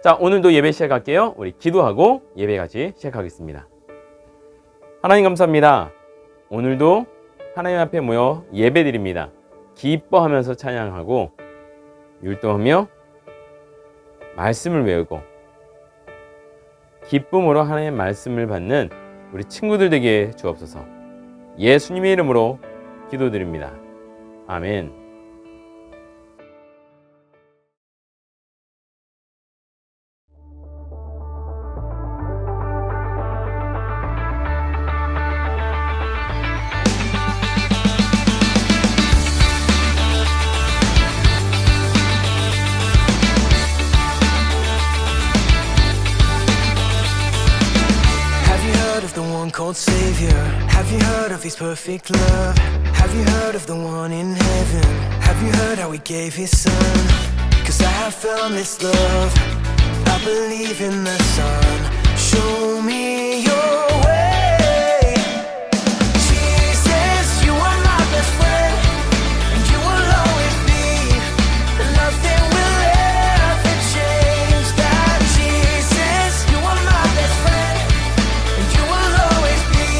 자, 오늘도 예배 시작할게요. 우리 기도하고 예배 같이 시작하겠습니다. 하나님 감사합니다. 오늘도 하나님 앞에 모여 예배 드립니다. 기뻐하면서 찬양하고 율동하며 말씀을 외우고 기쁨으로 하나님의 말씀을 받는 우리 친구들 되게 주옵소서. 예수님의 이름으로 기도드립니다. 아멘. Called Savior, have you heard of His perfect love? Have you heard of the one in heaven? Have you heard how He gave His Son? 'Cause I have found this love, I believe in the Son. Show me your way. Jesus, you are my best friend, and you will always be. Nothing will ever change that. Jesus, you are my best friend, and you will always be.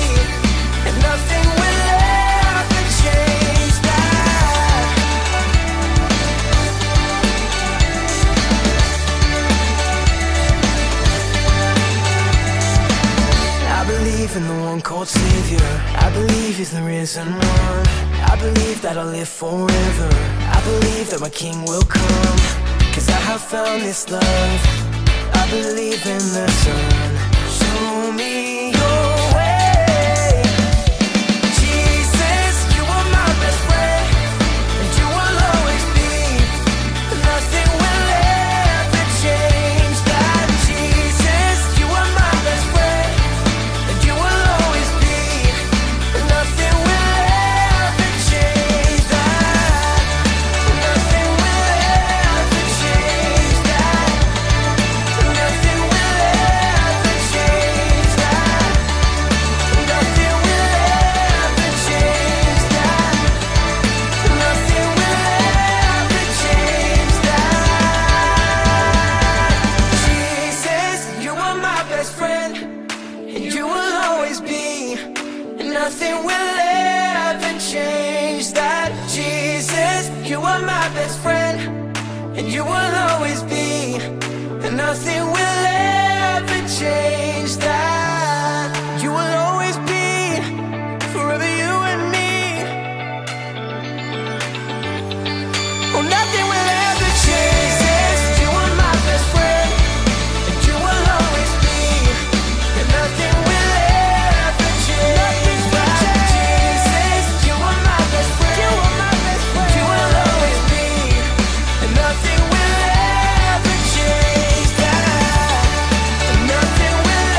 And nothing will ever change that. I believe in the one called Savior. I believe He's the risen one. I believe that I'll live forever. I believe that my King will come. 'Cause I have found this love, I believe in the Son. Show me your way. Jesus, you are my best friend, and you will always be. Nothing will ever change that. Jesus, you are my best friend, and you will always be. Nothing will ever change that. Nothing will ever change that. Nothing will ever change that. Nothing will ever change that. Nothing will ever change that. Jesus, you are my best friend, and you will always be. Nothing will ever change that. Jesus, you are my best friend, and you will always be. And nothing will ever change that. You will always be, forever you and me. Oh, nothing will ever change. Jesus, you are my best friend, and you will always be. And nothing will ever change that. Jesus, you are my best friend, you are my best friend, you will always be. And nothing will ever change that. And nothing will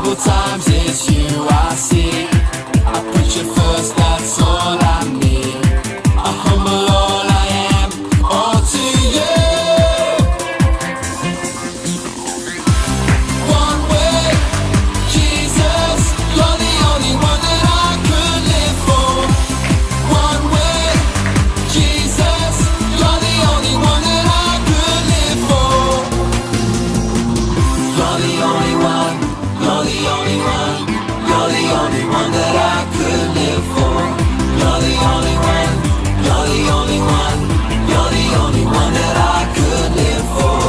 troubled times, it's you I see. I put you first, that's all I need. I humble all I am, all to you. One way, Jesus, you're the only one that I could live for. One way, Jesus, you're the only one that I could live for. You're the only one, you're the only one, you're the only one that I could live for. You're the only one, you're the only one, you're the only one that I could live for.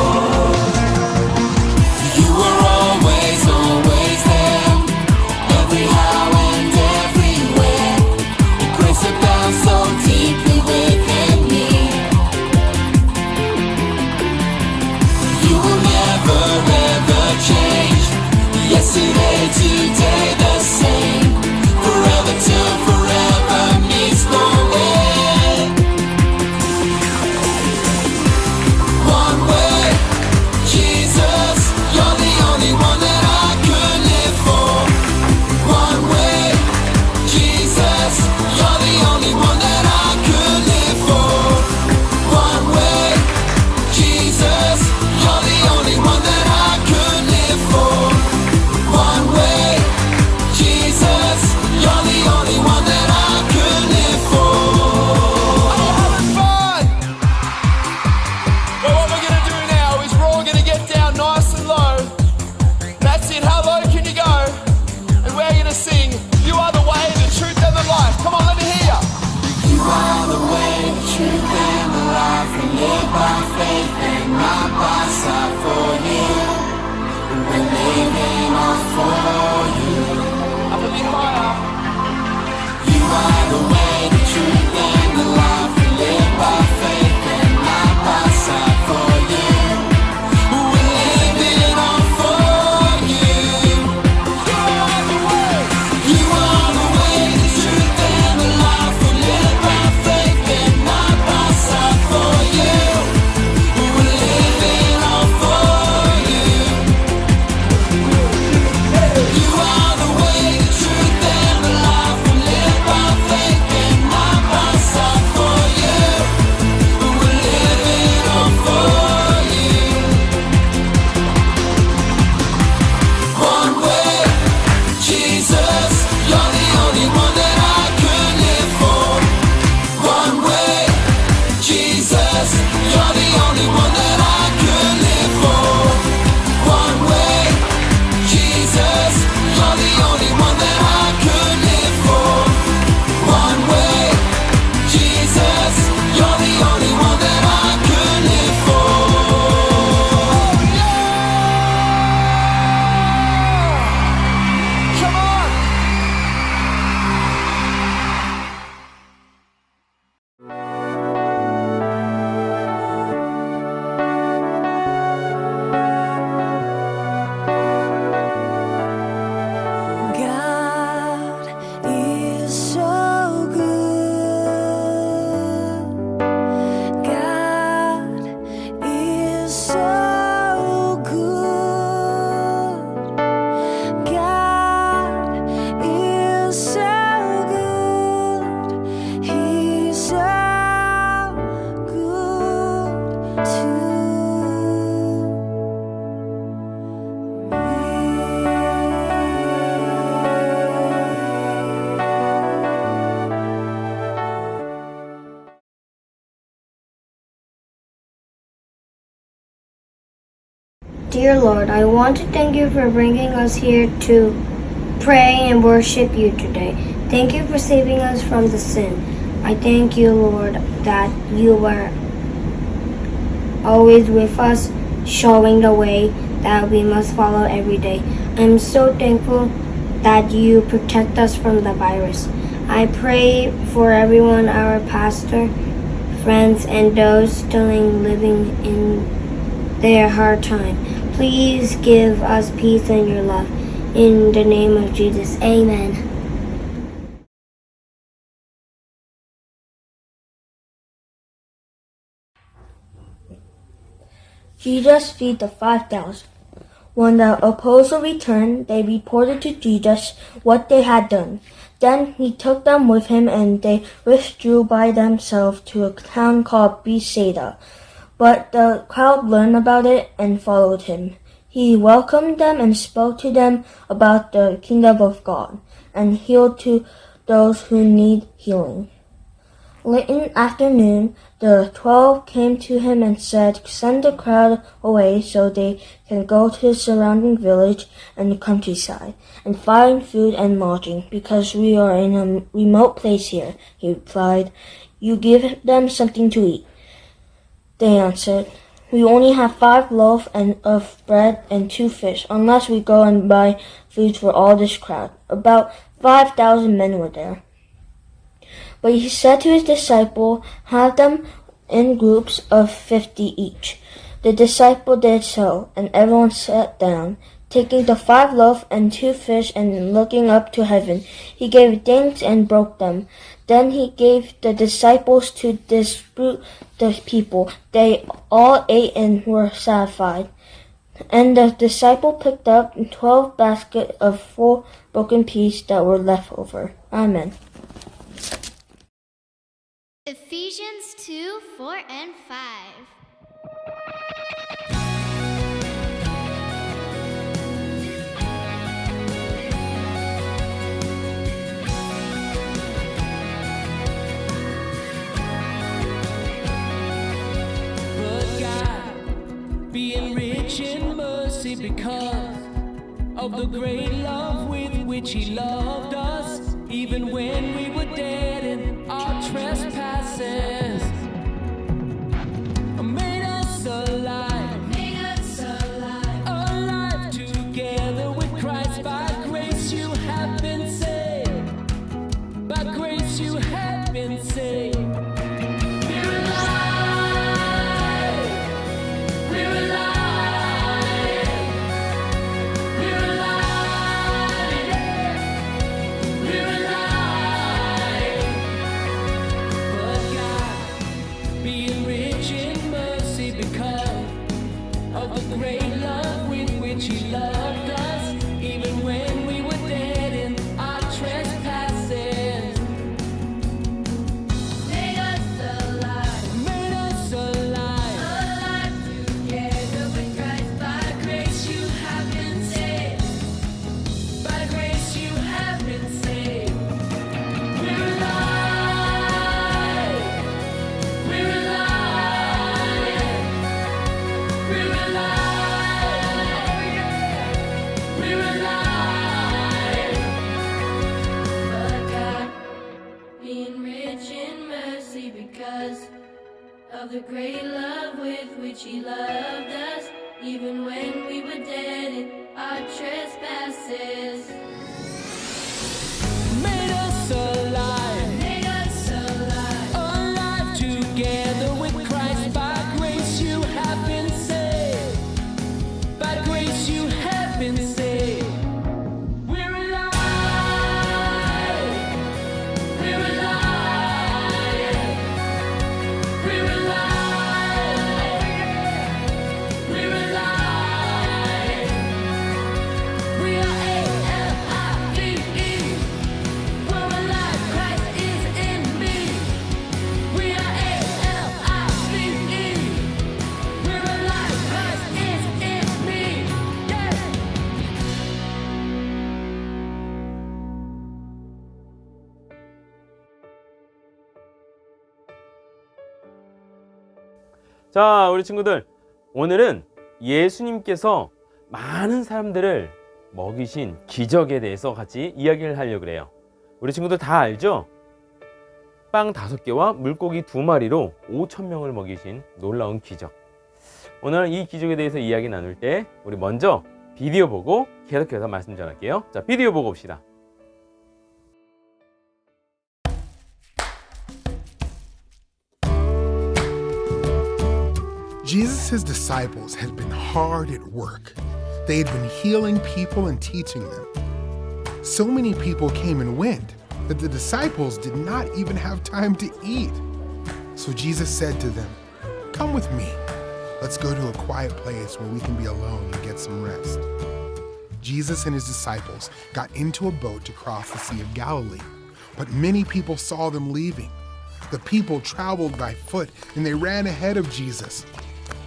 You were always, always there, every how and everywhere. Your grace abounds so deeply within me. You will never ever change. Yesterday, today, the same. Forever till forever meets no end. One way, Jesus, you're the only one that I could live for. One way, Jesus, you're the only one that I could live for. One way, Jesus, you're the only one that I could live for. One way, Jesus, you're the only one that I could live for. I'm having fun! Well, what we're gonna do now is we're all gonna get down nice and low. That's it, how low can you go? And we're gonna sing, you are the way, the truth and the life. Come on, let me hear ya. You are the way, the truth and the life. We live by faith and not by sight for you. We're living on for you. Up a bit higher. You are the way, the truth and the life. We live by faith and not by sight for you. We're living on for you. You are the way. You are the way, the truth and the life. We live by faith and not by sight for you. We're living on for you. You are the way, the truth and the life. We live by faith and not by sight for you. We're living on for you. One way, Jesus, you're the only one that I could live for. One way, Jesus, you're the only one that I could live for. One way, Jesus, you're the only one that I could live for. One way, Jesus, you're the only one that I could live for. Come on! God is so good. God is so good. God is so good. He's so good to Dear Lord, I want to thank you for bringing us here to pray and worship you today. Thank you for saving us from the sin. I thank you, Lord, that you are always with us, showing the way that we must follow every day. I'm so thankful that you protect us from the virus. I pray for everyone, our pastor, friends, and those still living in their hard time. Please give us peace and your love. In the name of Jesus, amen. Jesus feed the 5,000. When the apostles returned, they reported to Jesus what they had done. Then he took them with him, and they withdrew by themselves to a town called Bethsaida. But the crowd learned about it and followed him. He welcomed them and spoke to them about the kingdom of God, and healed to those who need healing. Late in the afternoon, the 12 came to him and said, "Send the crowd away so they can go to the surrounding village and the countryside and find food and lodging, because we are in a remote place here." He replied, "You give them something to eat." They answered, "We only have 5 loaves of bread and 2 fish, unless we go and buy food for all this crowd." About 5,000 men were there. But he said to his disciple, "Have them in groups of 50 each." The disciple did so, and everyone sat down. Taking the 5 loaves and 2 fish and looking up to heaven, he gave thanks and broke them. Then he gave the disciples to distribute the people. They all ate and were satisfied. And the disciple picked up 12 baskets of full broken pieces that were left over. Amen. Ephesians 2, 4, and 5. But God, being rich in mercy because of the great love with which He loved us, even when we were dead in our trespasses, made us alive, alive together with Christ. By grace you have been saved, by grace you have been saved. We're alive, we're alive, we're alive, yeah. We're alive. But God, being rich in mercy because of the great love with which He loved us, even when we were dead in our trespasses, made us alive, alive together with Christ. By grace you have been saved, by grace you have been saved. We're alive, we're alive, we're alive, we're alive. But God, being rich in mercy because of the great love with which He loved us, even when we were dead in our trespasses, made us alive, alive together with Christ. By grace you have been saved, by grace you have been saved. We're alive, we're alive, we're alive, we're alive. We are A-L-I-V-E. We're alive, Christ is in me. We are A-L-I-V-E. We're alive, Christ is in me. Yeah. 자, 우리 친구들, 오늘은 예수님께서 많은 사람들을 먹이신 기적에 대해서 같이 이야기를 하려고 그래요. 우리 친구들 다 알죠? 빵 5개와 물고기 2마리로 5,000명을 먹이신 놀라운 기적. 오늘 이 기적에 대해서 이야기 나눌 때 우리 먼저 비디오 보고 계속해서 말씀 전할게요. 자, 비디오 보고 옵시다. Jesus' disciples had been hard at work. They had been healing people and teaching them. So many people came and went that the disciples did not even have time to eat. So Jesus said to them, "Come with me. Let's go to a quiet place where we can be alone and get some rest. Jesus and his disciples got into a boat to cross the Sea of Galilee, but many people saw them leaving. The people traveled by foot and they ran ahead of Jesus.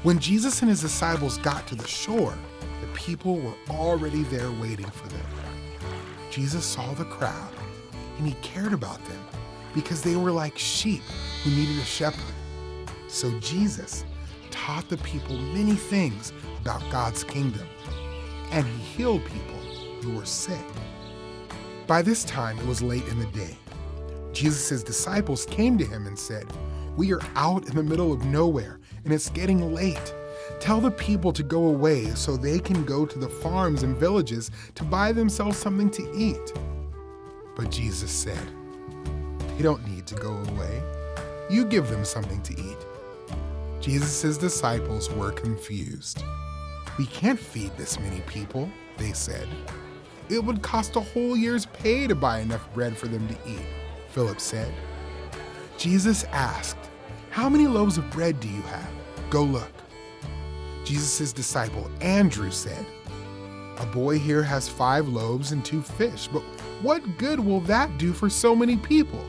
When Jesus and his disciples got to the shore, the people were already there waiting for them. Jesus saw the crowd and he cared about them because they were like sheep who needed a shepherd. So Jesus taught the people many things about God's kingdom, and he healed people who were sick. By this time, it was late in the day. Jesus' disciples came to him and said, "We are out in the middle of nowhere, and it's getting late. Tell the people to go away so they can go to the farms and villages to buy themselves something to eat." But Jesus said, "They don't need to go away. You give them something to eat." Jesus' disciples were confused. "We can't feed this many people," they said. "It would cost a whole year's pay to buy enough bread for them to eat," Philip said. Jesus asked, "How many loaves of bread do you have? Go look." Jesus' disciple Andrew said, "A boy here has 5 loaves and 2 fish, but what good will that do for so many people?"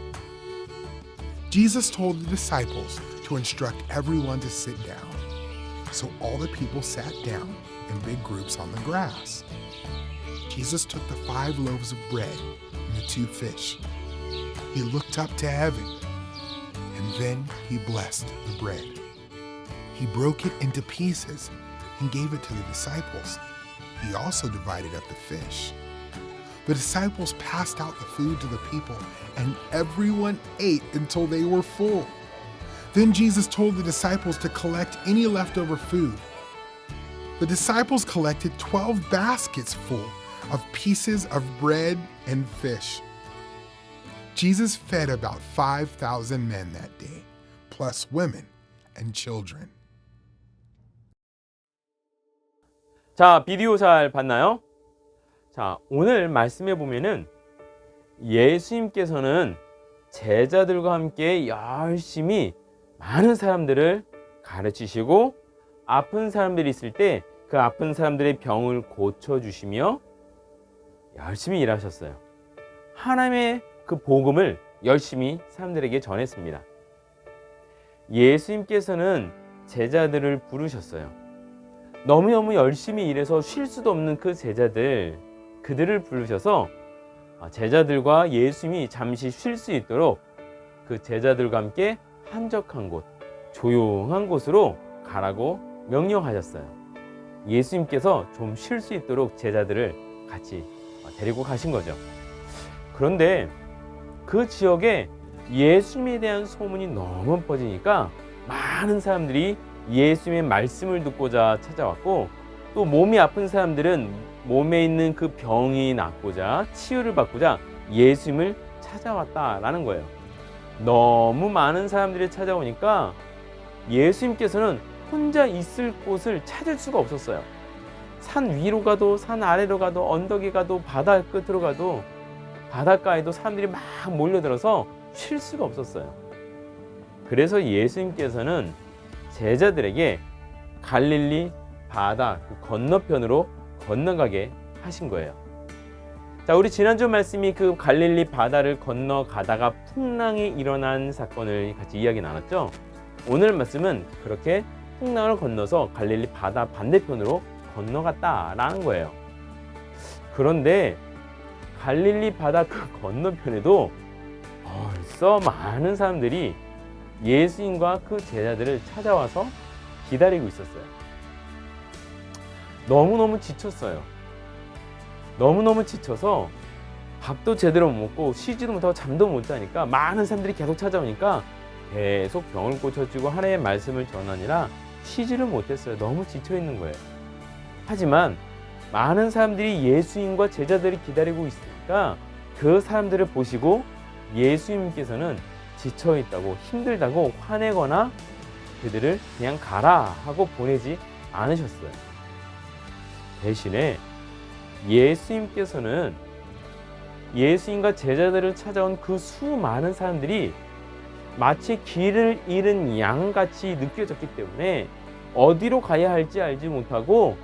Jesus told the disciples to instruct everyone to sit down. So all the people sat down in big groups on the grass. Jesus took the 5 loaves of bread and the 2 fish. He looked up to heaven, and then he blessed the bread. He broke it into pieces and gave it to the disciples. He also divided up the fish. The disciples passed out the food to the people, and everyone ate until they were full. Then Jesus told the disciples to collect any leftover food. The disciples collected 12 baskets full of pieces of bread and fish. Jesus fed about 5,000 men that day, plus women and children. 자, 비디오 잘 봤나요? 자, 오늘 말씀해 보면은 예수님께서는 제자들과 함께 열심히 많은 사람들을 가르치시고 아픈 사람들이 있을 때 그 아픈 사람들의 병을 고쳐주시며 열심히 일하셨어요. 하나님의 그 복음을 열심히 사람들에게 전했습니다. 예수님께서는 제자들을 부르셨어요. 너무너무 열심히 일해서 쉴 수도 없는 그 제자들, 그들을 부르셔서 제자들과 예수님이 잠시 쉴 수 있도록 그 제자들과 함께 한적한 곳, 조용한 곳으로 가라고 명령하셨어요. 예수님께서 좀 쉴 수 있도록 제자들을 같이 데리고 가신 거죠. 그런데 그 지역에 예수님에 대한 소문이 너무 퍼지니까 많은 사람들이 예수님의 말씀을 듣고자 찾아왔고, 또 몸이 아픈 사람들은 몸에 있는 그 병이 낫고자 치유를 받고자 예수님을 찾아왔다라는 거예요. 너무 많은 사람들이 찾아오니까 예수님께서는 혼자 있을 곳을 찾을 수가 없었어요. 산 위로 가도 산 아래로 가도 언덕에 가도 바다 끝으로 가도 바닷가에도 사람들이 막 몰려들어서 쉴 수가 없었어요. 그래서 예수님께서는 제자들에게 갈릴리 바다 그 건너편으로 건너가게 하신 거예요. 자, 우리 지난주 말씀이 그 갈릴리 바다를 건너가다가 풍랑이 일어난 사건을 같이 이야기 나눴죠. 오늘 말씀은 그렇게 풍랑을 건너서 갈릴리 바다 반대편으로 건너갔다라는 거예요. 그런데 갈릴리 바다 그 건너편에도 벌써 많은 사람들이 예수님과 그 제자들을 찾아와서 기다리고 있었어요. 너무너무 지쳤어요. 너무너무 지쳐서 밥도 제대로 못 먹고 쉬지도 못하고 잠도 못 자니까 많은 사람들이 계속 찾아오니까 계속 병을 고쳐주고 하나님의 말씀을 전하니라 쉬지를 못했어요. 너무 지쳐 있는 거예요. 하지만 많은 사람들이 예수님과 제자들이 기다리고 있으니까 그 사람들을 보시고 예수님께서는 지쳐 있다고 힘들다고 화내거나 그들을 그냥 가라 하고 보내지 않으셨어요. 대신에 예수님께서는 예수님과 제자들을 찾아온 그 수많은 사람들이 마치 길을 잃은 양같이 느껴졌기 때문에 어디로 가야 할지 알지 못하고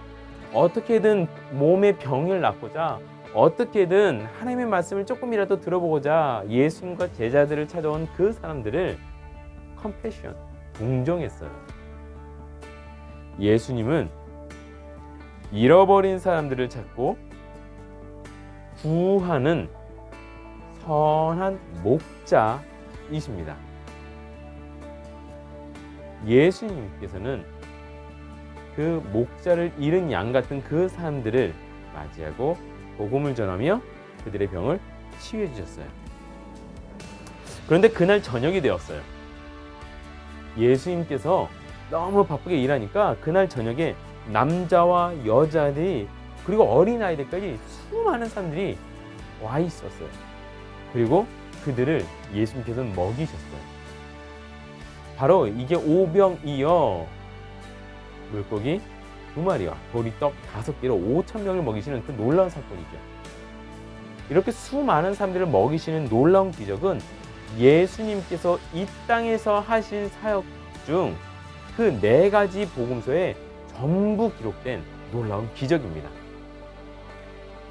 어떻게든 몸의 병을 낫고자 어떻게든 하나님의 말씀을 조금이라도 들어보고자 예수님과 제자들을 찾아온 그 사람들을 컴패션, 동정했어요. 예수님은 잃어버린 사람들을 찾고 구하는 선한 목자이십니다. 예수님께서는 그 목자를 잃은 양 같은 그 사람들을 맞이하고 복음을 전하며 그들의 병을 치유해 주셨어요. 그런데 그날 저녁이 되었어요. 예수님께서 너무 바쁘게 일하니까 그날 저녁에 남자와 여자들이 그리고 어린아이들까지 수많은 사람들이 와 있었어요. 그리고 그들을 예수님께서는 먹이셨어요. 바로 이게 오병이어 물고기 2마리와 보리떡 5개로 5,000명을 먹이시는 그 놀라운 사건이죠. 이렇게 수많은 사람들을 먹이시는 놀라운 기적은 예수님께서 이 땅에서 하신 사역 중 그 4가지 복음서에 전부 기록된 놀라운 기적입니다.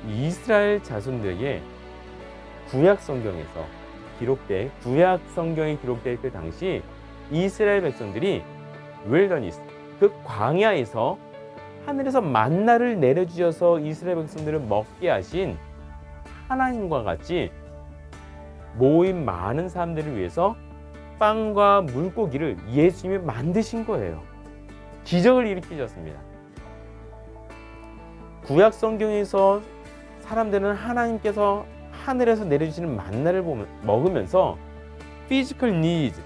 이스라엘 자손들에게 구약 성경에 기록될 그 당시 이스라엘 백성들이 윌더니스, 그 광야에서 하늘에서 만나를 내려주셔서 이스라엘 백성들을 먹게 하신 하나님과 같이 모인 많은 사람들을 위해서 빵과 물고기를 예수님이 만드신 거예요. 기적을 일으키셨습니다. 구약 성경에서 사람들은 하나님께서 하늘에서 내려주시는 만나를 먹으면서 physical needs,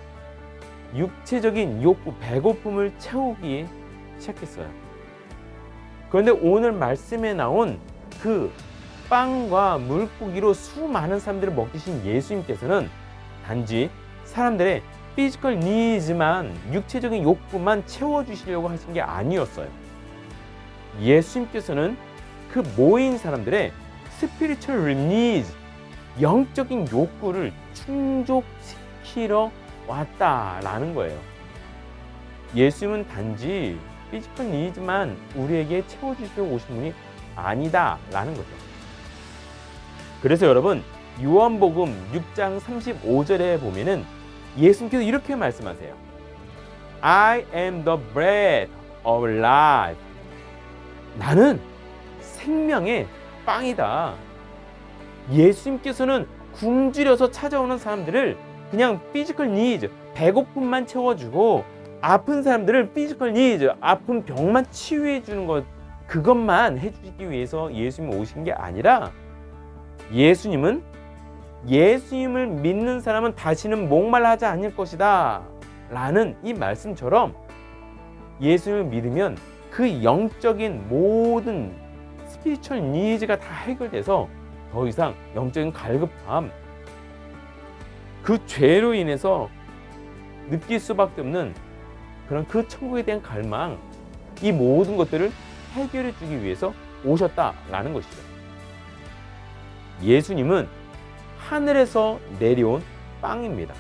육체적인 욕구, 배고픔을 채우기 시작했어요. 그런데 오늘 말씀에 나온 그 빵과 물고기로 수많은 사람들을 먹이신 예수님께서는 단지 사람들의 physical needs만, 육체적인 욕구만 채워주시려고 하신 게 아니었어요. 예수님께서는 그 모인 사람들의 spiritual needs, 영적인 욕구를 충족시키러 왔다라는 거예요. 예수님은 단지 physical needs만 우리에게 채워주시러 오신 분이 아니다라는 거죠. 그래서 여러분, 요한복음 6장 35절에 보면은 예수님께서 이렇게 말씀하세요. I am the bread of life. 나는 생명의 빵이다. 예수님께서는 굶주려서 찾아오는 사람들을 그냥 physical needs, 배고픔만 채워주고 아픈 사람들을 physical needs, 아픈 병만 치유해 주는 것, 그것만 해주시기 위해서 예수님이 오신 게 아니라 예수님은 예수님을 믿는 사람은 다시는 목말라하지 않을 것이다 라는 이 말씀처럼 예수님을 믿으면 그 영적인 모든 스피리추얼 니즈가 다 해결돼서 더 이상 영적인 갈급함, 그 죄로 인해서 느낄 수밖에 없는 그런 그 천국에 대한 갈망, 이 모든 것들을 해결해 주기 위해서 오셨다라는 것이죠. 예수님은 하늘에서 내려온 빵입니다.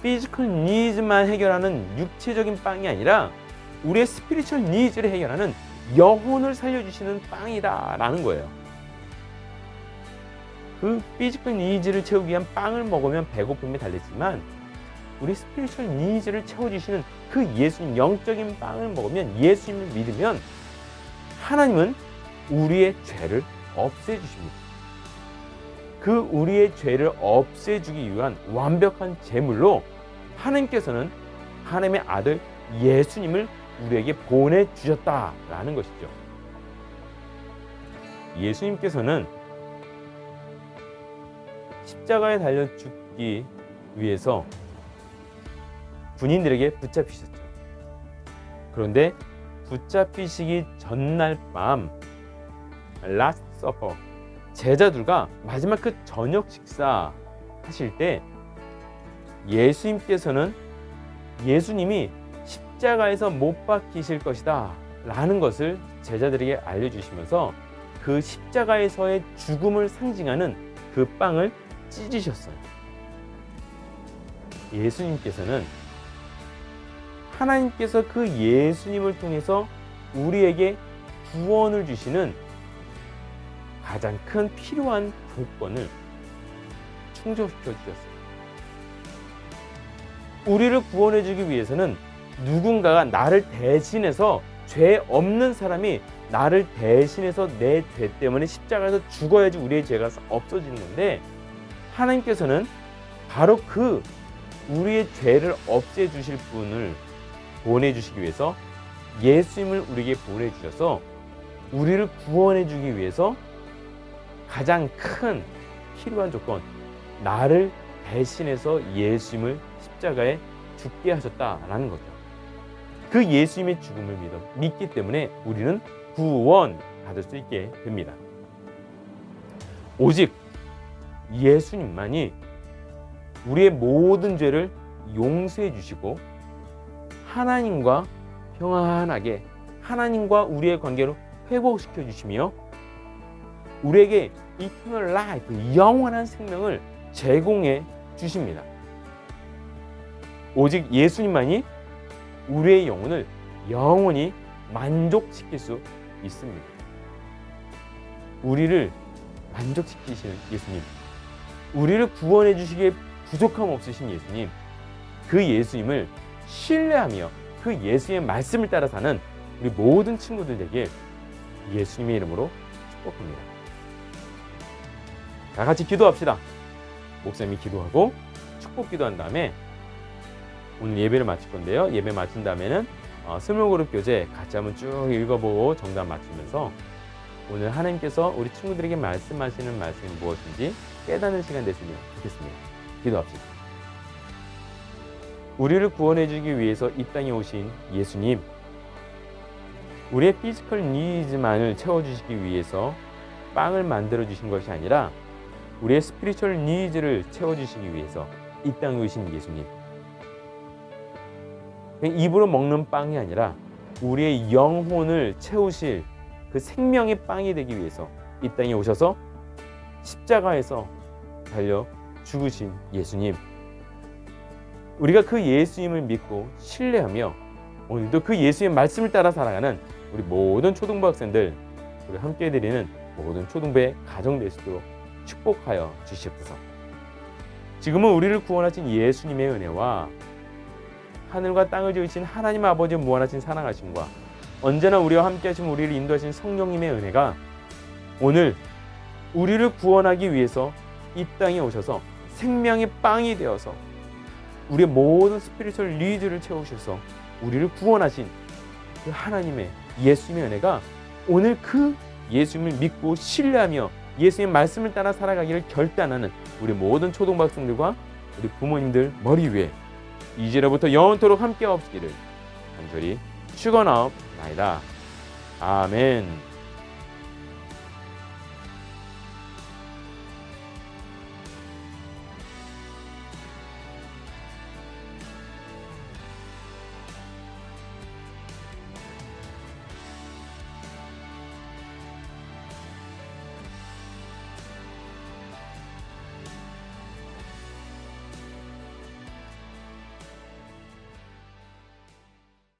피지컬 니즈만 해결하는 육체적인 빵이 아니라 우리의 스피리추얼 니즈를 해결하는 영혼을 살려주시는 빵이다라는 거예요. 그 피지컬 니즈를 채우기 위한 빵을 먹으면 배고픔이 달랬지만 우리 스피리추얼 니즈를 채워주시는 그 예수님, 영적인 빵을 먹으면, 예수님을 믿으면 하나님은 우리의 죄를 없애주십니다. 그 우리의 죄를 없애주기 위한 완벽한 제물로 하나님께서는 하나님의 아들 예수님을 우리에게 보내주셨다라는 것이죠. 예수님께서는 십자가에 달려 죽기 위해서 군인들에게 붙잡히셨죠. 그런데 붙잡히시기 전날 밤 라스트 서퍼, 제자들과 마지막 그 저녁 식사 하실 때 예수님께서는 예수님이 십자가에서 못 박히실 것이다 라는 것을 제자들에게 알려주시면서 그 십자가에서의 죽음을 상징하는 그 빵을 찢으셨어요. 예수님께서는 하나님께서 그 예수님을 통해서 우리에게 구원을 주시는 가장 큰 필요한 조건을 충족시켜 주셨어요. 우리를 구원해 주기 위해서는 누군가가 나를 대신해서, 죄 없는 사람이 나를 대신해서 내 죄 때문에 십자가에서 죽어야지 우리의 죄가 없어지는 건데, 하나님께서는 바로 그 우리의 죄를 없애 주실 분을 보내 주시기 위해서 예수님을 우리에게 보내 주셔서 우리를 구원해 주기 위해서 가장 큰 필요한 조건, 나를 대신해서 예수님을 십자가에 죽게 하셨다라는 거죠. 그 예수님의 죽음을 믿기 때문에 우리는 구원 받을 수 있게 됩니다. 오직 예수님만이 우리의 모든 죄를 용서해 주시고 하나님과 평안하게, 하나님과 우리의 관계로 회복시켜 주시며 우리에게 eternal life, 영원한 생명을 제공해 주십니다. 오직 예수님만이 우리의 영혼을 영원히 만족시킬 수 있습니다. 우리를 만족시키시는 예수님, 우리를 구원해 주시기에 부족함 없으신 예수님, 그 예수님을 신뢰하며 그 예수의 말씀을 따라 사는 우리 모든 친구들에게 예수님의 이름으로 축복합니다. 다 같이 기도합시다. 목사님이 기도하고 축복 기도한 다음에 오늘 예배를 마칠 건데요. 예배 마친 다음에는 스몰그룹 교재 같이 한번 쭉 읽어보고 정답 맞추면서 오늘 하나님께서 우리 친구들에게 말씀하시는 말씀이 무엇인지 깨닫는 시간 됐으면 좋겠습니다. 기도합시다. 우리를 구원해 주기 위해서 이 땅에 오신 예수님, 우리의 피지컬 니즈만을 채워주시기 위해서 빵을 만들어 주신 것이 아니라 우리의 스피리추얼 니즈를 채워주시기 위해서 이 땅에 오신 예수님, 입으로 먹는 빵이 아니라 우리의 영혼을 채우실 그 생명의 빵이 되기 위해서 이 땅에 오셔서 십자가에서 달려 죽으신 예수님, 우리가 그 예수님을 믿고 신뢰하며 오늘도 그 예수의 말씀을 따라 살아가는 우리 모든 초등부 학생들, 우리 함께 드리는 모든 초등부의 가정 될 수 있도록 축복하여 주시옵소서. 지금은 우리를 구원하신 예수님의 은혜와 하늘과 땅을 지으신 하나님 아버지의 무한하신 사랑하심과 언제나 우리와 함께 하시며 우리를 인도하신 성령님의 은혜가 오늘 우리를 구원하기 위해서 이 땅에 오셔서 생명의 빵이 되어서 우리의 모든 스피리추얼 니즈를 채우셔서 우리를 구원하신 그 하나님의 예수님의 은혜가 오늘 그 예수님을 믿고 신뢰하며 예수님의 말씀을 따라 살아가기를 결단하는 우리 모든 초등부 학생들과 우리 부모님들 머리 위에 이제로부터 영원토록 함께 없기를 간절히 축원하옵나이다. 아멘.